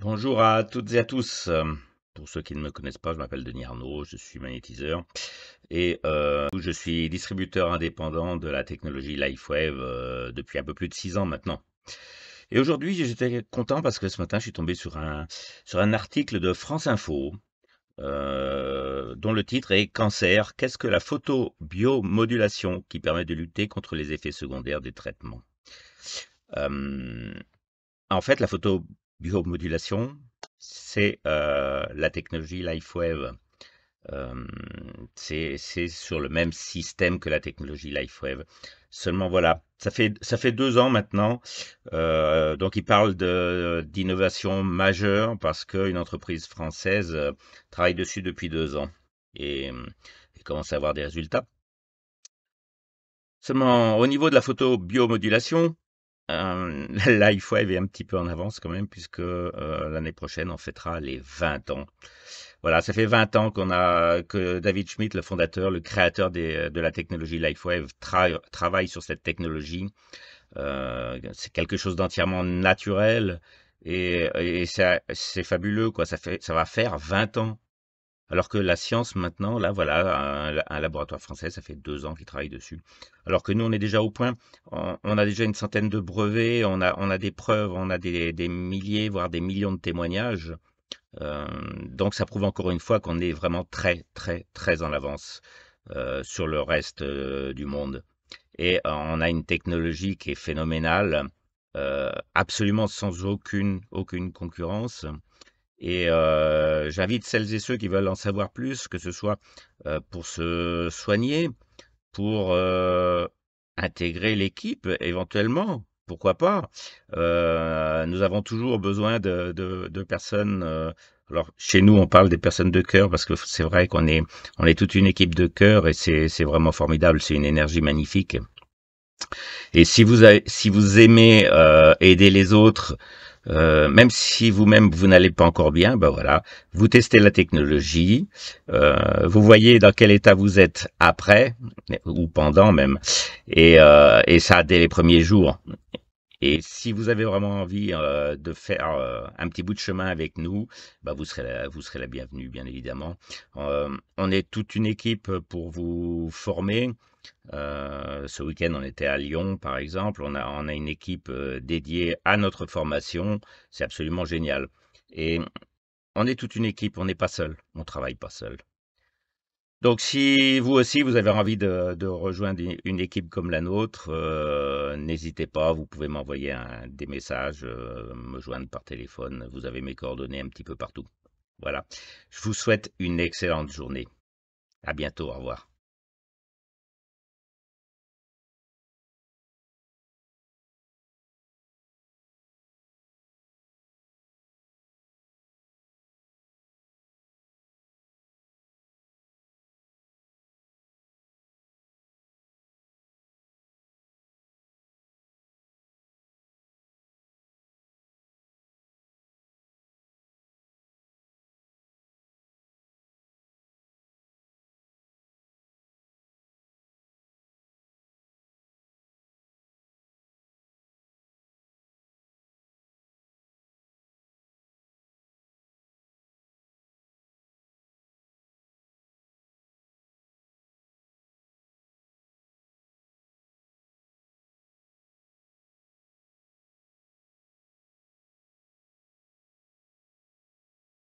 Bonjour à toutes et à tous. Pour ceux qui ne me connaissent pas, je m'appelle Denis Arnaud, je suis magnétiseur et je suis distributeur indépendant de la technologie LifeWave depuis un peu plus de 6 ans maintenant. Et aujourd'hui, j'étais content parce que ce matin, je suis tombé sur un article de France Info dont le titre est Cancer, qu'est-ce que la photobiomodulation qui permet de lutter contre les effets secondaires des traitements? Euh, En fait, la photobiomodulation, c'est la technologie LifeWave. Euh, c'est sur le même système que la technologie LifeWave. Seulement voilà, ça fait 2 ans maintenant. Donc il parle d'innovation majeure parce qu'une entreprise française travaille dessus depuis 2 ans et commence à avoir des résultats. Seulement au niveau de la photobiomodulation, LifeWave est un petit peu en avance quand même, puisque l'année prochaine, on fêtera les 20 ans. Voilà, ça fait 20 ans que David Schmidt, le fondateur, le créateur de la technologie LifeWave, travaille sur cette technologie. C'est quelque chose d'entièrement naturel et c'est fabuleux, quoi. Ça va faire 20 ans. Alors que la science maintenant, là voilà, un laboratoire français, ça fait 2 ans qu'il travaille dessus. Alors que nous, on est déjà au point, on a déjà une centaine de brevets, on a des preuves, on a des milliers, voire des millions de témoignages. Euh, donc ça prouve encore une fois qu'on est vraiment très, très, très en avance sur le reste du monde. Et on a une technologie qui est phénoménale, absolument sans aucune concurrence. Et j'invite celles et ceux qui veulent en savoir plus, que ce soit pour se soigner, pour intégrer l'équipe éventuellement, pourquoi pas. Nous avons toujours besoin de personnes. Alors chez nous, on parle des personnes de cœur parce que c'est vrai qu'on est toute une équipe de cœur et c'est vraiment formidable. C'est une énergie magnifique. Et si vous aimez aider les autres, même si vous-même vous n'allez pas encore bien, ben voilà, vous testez la technologie, vous voyez dans quel état vous êtes après ou pendant même, et ça dès les premiers jours. Et si vous avez vraiment envie de faire un petit bout de chemin avec nous, bah vous serez la bienvenue, bien évidemment. On est toute une équipe pour vous former. Ce week-end, on était à Lyon, par exemple. On a une équipe dédiée à notre formation. C'est absolument génial. Et on est toute une équipe, on n'est pas seul. On travaille pas seul. Donc, si vous aussi, vous avez envie de rejoindre une équipe comme la nôtre, n'hésitez pas. Vous pouvez m'envoyer des messages, me joindre par téléphone. Vous avez mes coordonnées un petit peu partout. Voilà. Je vous souhaite une excellente journée. À bientôt. Au revoir.